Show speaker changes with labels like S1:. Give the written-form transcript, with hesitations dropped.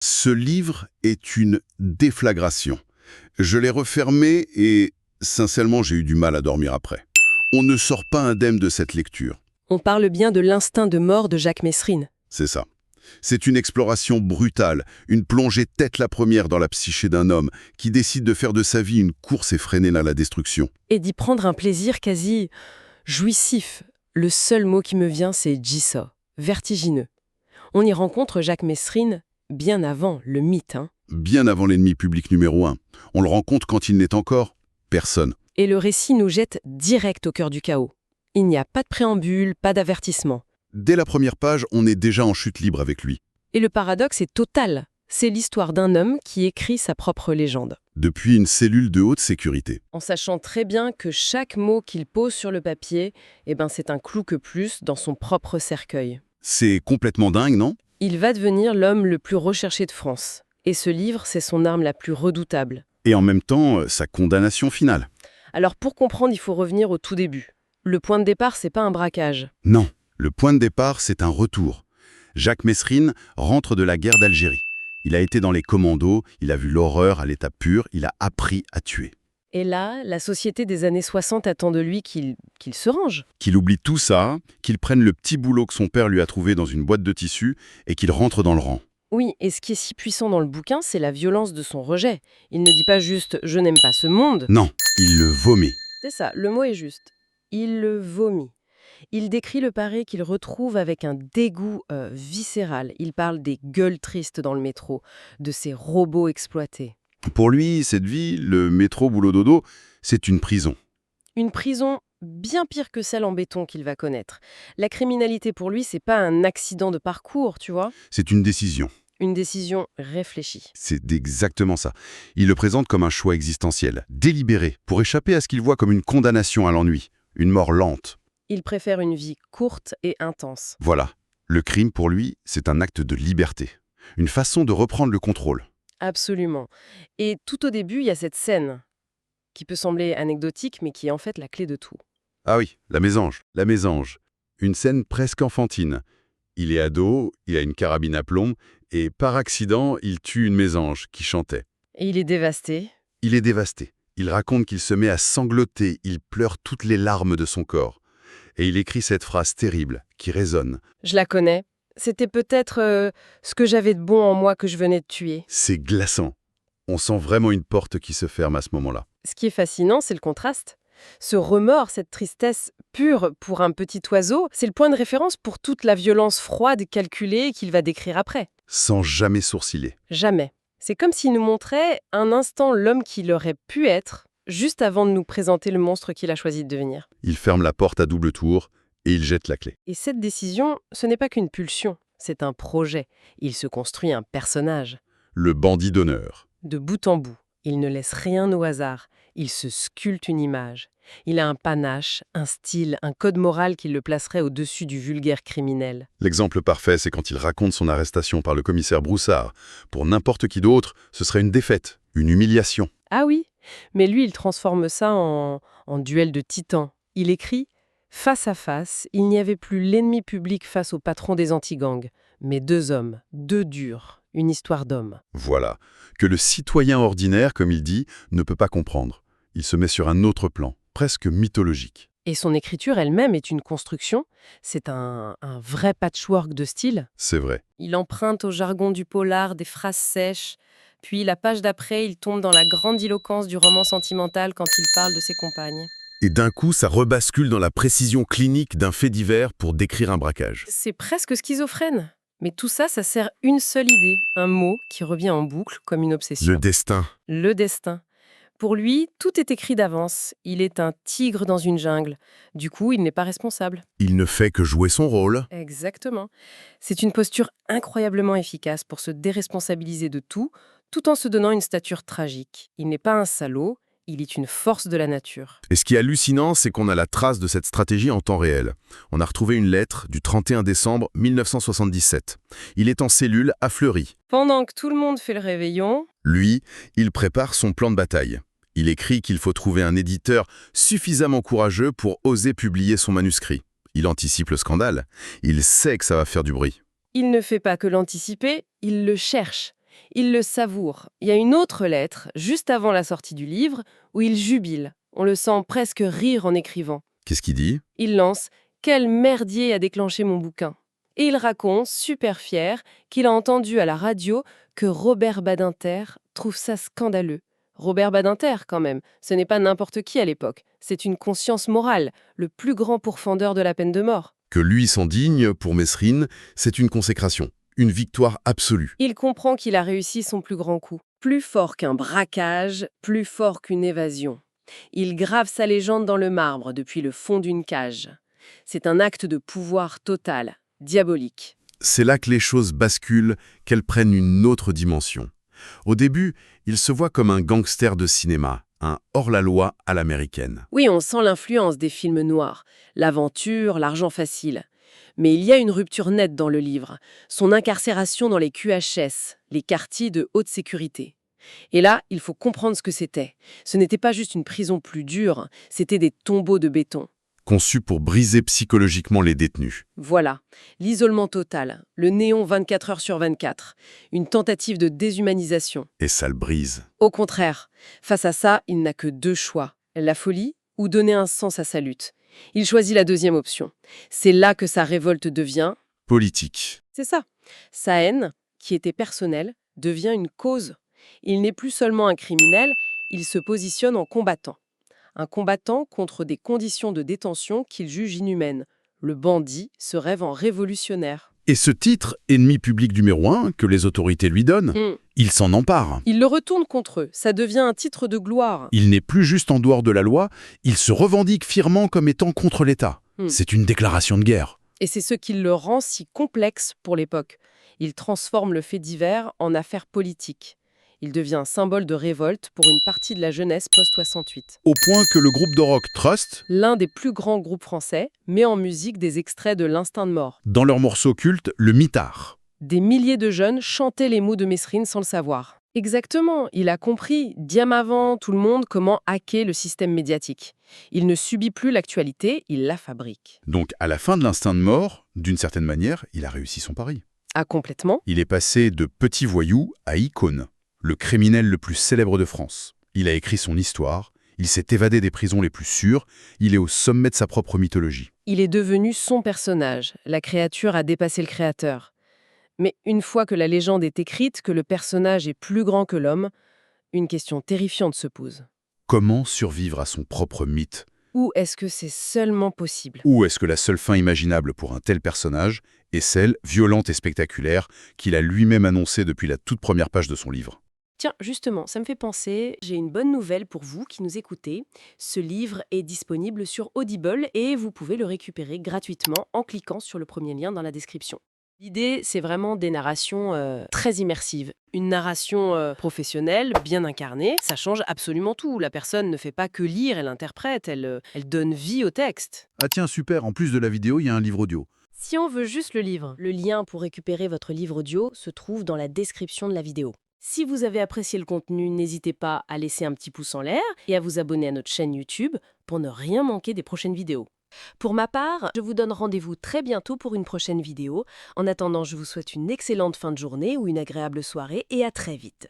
S1: Ce livre est une déflagration. Je l'ai refermé et, sincèrement, j'ai eu du mal à dormir après. On ne sort pas indemne de cette lecture.
S2: On parle bien de l'instinct de mort de Jacques Messrine.
S1: C'est ça. C'est une exploration brutale, une plongée tête la première dans la psyché d'un homme qui décide de faire de sa vie une course effrénée à la destruction.
S2: Et d'y prendre un plaisir quasi jouissif. Le seul mot qui me vient, c'est jigsaw, vertigineux. On y rencontre Jacques Messrine bien avant le mythe.
S1: Bien avant l'ennemi public numéro 1. On le rencontre quand il n'est encore personne.
S2: Et le récit nous jette direct au cœur du chaos. Il n'y a pas de préambule, pas d'avertissement.
S1: Dès la première page, on est déjà en chute libre avec lui.
S2: Et le paradoxe est total. C'est l'histoire d'un homme qui écrit sa propre légende.
S1: Depuis une cellule de haute sécurité.
S2: En sachant très bien que chaque mot qu'il pose sur le papier, c'est un clou que plus dans son propre cercueil.
S1: C'est complètement dingue, non?
S2: Il va devenir l'homme le plus recherché de France. Et ce livre, c'est son arme la plus redoutable.
S1: Et en même temps, sa condamnation finale.
S2: Alors pour comprendre, il faut revenir au tout début. Le point de départ, c'est pas un braquage.
S1: Non, le point de départ, c'est un retour. Jacques Messrine rentre de la guerre d'Algérie. Il a été dans les commandos, il a vu l'horreur à l'état pur, il a appris à tuer.
S2: Et là, la société des années 60 attend de lui qu'il se range.
S1: Qu'il oublie tout ça, qu'il prenne le petit boulot que son père lui a trouvé dans une boîte de tissu et qu'il rentre dans le rang.
S2: Oui, et ce qui est si puissant dans le bouquin, c'est la violence de son rejet. Il ne dit pas juste « je n'aime pas ce monde ».
S1: Non, il le vomit.
S2: C'est ça, le mot est juste. Il le vomit. Il décrit le Paris qu'il retrouve avec un dégoût viscéral. Il parle des gueules tristes dans le métro, de ces robots exploités.
S1: Pour lui, cette vie, le métro boulot dodo, c'est une prison.
S2: Une prison bien pire que celle en béton qu'il va connaître. La criminalité pour lui, c'est pas un accident de parcours, tu vois.
S1: C'est une décision.
S2: Une décision réfléchie.
S1: C'est exactement ça. Il le présente comme un choix existentiel, délibéré, pour échapper à ce qu'il voit comme une condamnation à l'ennui, une mort lente.
S2: Il préfère une vie courte et intense.
S1: Voilà. Le crime, pour lui, c'est un acte de liberté. Une façon de reprendre le contrôle.
S2: Absolument. Et tout au début, il y a cette scène qui peut sembler anecdotique, mais qui est en fait la clé de tout.
S1: Ah oui, la mésange. La mésange. Une scène presque enfantine. Il est ado, il a une carabine à plomb, et par accident, il tue une mésange qui chantait.
S2: Et il est dévasté.
S1: Il est dévasté. Il raconte qu'il se met à sangloter, il pleure toutes les larmes de son corps. Et il écrit cette phrase terrible, qui résonne.
S2: Je la connais. C'était peut-être ce que j'avais de bon en moi que je venais de tuer.
S1: C'est glaçant. On sent vraiment une porte qui se ferme à ce moment-là.
S2: Ce qui est fascinant, c'est le contraste. Ce remords, cette tristesse pure pour un petit oiseau, c'est le point de référence pour toute la violence froide, calculée qu'il va décrire après.
S1: Sans jamais sourciller.
S2: Jamais. C'est comme s'il nous montrait un instant l'homme qu'il aurait pu être, juste avant de nous présenter le monstre qu'il a choisi de devenir.
S1: Il ferme la porte à double tour et il jette la clé.
S2: Et cette décision, ce n'est pas qu'une pulsion, c'est un projet. Il se construit un personnage.
S1: Le bandit d'honneur.
S2: De bout en bout, il ne laisse rien au hasard. Il se sculpte une image. Il a un panache, un style, un code moral qui le placerait au-dessus du vulgaire criminel.
S1: L'exemple parfait, c'est quand il raconte son arrestation par le commissaire Broussard. Pour n'importe qui d'autre, ce serait une défaite, une humiliation.
S2: Ah oui, mais lui, il transforme ça en duel de titans. Il écrit « Face à face, il n'y avait plus l'ennemi public face au patron des anti-gangs, mais deux hommes, deux durs, une histoire d'hommes. »
S1: Voilà, que le citoyen ordinaire, comme il dit, ne peut pas comprendre. Il se met sur un autre plan, presque mythologique.
S2: Et son écriture elle-même est une construction. C'est un vrai patchwork de style.
S1: C'est vrai.
S2: Il emprunte au jargon du polar des phrases sèches. Puis la page d'après, il tombe dans la grandiloquence du roman sentimental quand il parle de ses compagnes.
S1: Et d'un coup, ça rebascule dans la précision clinique d'un fait divers pour décrire un braquage.
S2: C'est presque schizophrène. Mais tout ça, ça sert une seule idée, un mot qui revient en boucle comme une obsession.
S1: Le destin.
S2: Le destin. Pour lui, tout est écrit d'avance. Il est un tigre dans une jungle. Du coup, il n'est pas responsable.
S1: Il ne fait que jouer son rôle.
S2: Exactement. C'est une posture incroyablement efficace pour se déresponsabiliser de tout en se donnant une stature tragique. Il n'est pas un salaud, il est une force de la nature.
S1: Et ce qui est hallucinant, c'est qu'on a la trace de cette stratégie en temps réel. On a retrouvé une lettre du 31 décembre 1977. Il est en cellule à Fleury.
S2: Pendant que tout le monde fait le réveillon...
S1: Lui, il prépare son plan de bataille. Il écrit qu'il faut trouver un éditeur suffisamment courageux pour oser publier son manuscrit. Il anticipe le scandale. Il sait que ça va faire du bruit.
S2: Il ne fait pas que l'anticiper, il le cherche. Il le savoure. Il y a une autre lettre, juste avant la sortie du livre, où il jubile. On le sent presque rire en écrivant.
S1: Qu'est-ce qu'il dit?
S2: Il lance « Quel merdier a déclenché mon bouquin ?» Et il raconte, super fier, qu'il a entendu à la radio que Robert Badinter trouve ça scandaleux. Robert Badinter, quand même, ce n'est pas n'importe qui à l'époque. C'est une conscience morale, le plus grand pourfendeur de la peine de mort.
S1: Que lui s'endigne, pour Mesrine, c'est une consécration, une victoire absolue.
S2: Il comprend qu'il a réussi son plus grand coup. Plus fort qu'un braquage, plus fort qu'une évasion. Il grave sa légende dans le marbre depuis le fond d'une cage. C'est un acte de pouvoir total, diabolique.
S1: C'est là que les choses basculent, qu'elles prennent une autre dimension. Au début, il se voit comme un gangster de cinéma, un hors-la-loi à l'américaine.
S2: Oui, on sent l'influence des films noirs, l'aventure, l'argent facile. Mais il y a une rupture nette dans le livre, son incarcération dans les QHS, les quartiers de haute sécurité. Et là, il faut comprendre ce que c'était. Ce n'était pas juste une prison plus dure, c'était des tombeaux de béton.
S1: Conçu pour briser psychologiquement les détenus.
S2: Voilà, l'isolement total, le néon 24 heures sur 24, une tentative de déshumanisation.
S1: Et ça le brise.
S2: Au contraire, face à ça, il n'a que deux choix, la folie ou donner un sens à sa lutte. Il choisit la deuxième option. C'est là que sa révolte devient...
S1: Politique.
S2: C'est ça. Sa haine, qui était personnelle, devient une cause. Il n'est plus seulement un criminel, il se positionne en combattant. Un combattant contre des conditions de détention qu'il juge inhumaines. Le bandit se rêve en révolutionnaire.
S1: Et ce titre, ennemi public numéro 1, que les autorités lui donnent, il s'en empare.
S2: Il le retourne contre eux, ça devient un titre de gloire.
S1: Il n'est plus juste en dehors de la loi, il se revendique fièrement comme étant contre l'État. C'est une déclaration de guerre.
S2: Et c'est ce qui le rend si complexe pour l'époque. Il transforme le fait divers en affaire politique. Il devient un symbole de révolte pour une partie de la jeunesse post-68.
S1: Au point que le groupe de rock Trust,
S2: L'un des plus grands groupes français, met en musique des extraits de l'Instinct de mort.
S1: dans leur morceau culte, le mitard.
S2: Des milliers de jeunes chantaient les mots de Mesrine sans le savoir. Exactement, il a compris, diem avant tout le monde, comment hacker le système médiatique. Il ne subit plus l'actualité, il la fabrique.
S1: Donc à la fin de l'Instinct de mort, d'une certaine manière, il a réussi son pari.
S2: Ah, complètement.
S1: Il est passé de petit voyou à icône, le criminel le plus célèbre de France. Il a écrit son histoire, il s'est évadé des prisons les plus sûres, il est au sommet de sa propre mythologie.
S2: Il est devenu son personnage. La créature a dépassé le créateur. Mais une fois que la légende est écrite, que le personnage est plus grand que l'homme, une question terrifiante se pose.
S1: Comment survivre à son propre mythe?
S2: Ou est-ce que c'est seulement possible?
S1: Ou est-ce que la seule fin imaginable pour un tel personnage est celle, violente et spectaculaire, qu'il a lui-même annoncée depuis la toute première page de son livre?
S2: Tiens, justement, ça me fait penser, j'ai une bonne nouvelle pour vous qui nous écoutez. Ce livre est disponible sur Audible et vous pouvez le récupérer gratuitement en cliquant sur le premier lien dans la description. L'idée, c'est vraiment des narrations très immersives. Une narration professionnelle, bien incarnée, ça change absolument tout. La personne ne fait pas que lire, elle interprète, elle donne vie au texte.
S1: Ah tiens, super, en plus de la vidéo, il y a un livre audio.
S2: Si on veut juste le livre, le lien pour récupérer votre livre audio se trouve dans la description de la vidéo. Si vous avez apprécié le contenu, n'hésitez pas à laisser un petit pouce en l'air et à vous abonner à notre chaîne YouTube pour ne rien manquer des prochaines vidéos. Pour ma part, je vous donne rendez-vous très bientôt pour une prochaine vidéo. En attendant, je vous souhaite une excellente fin de journée ou une agréable soirée et à très vite.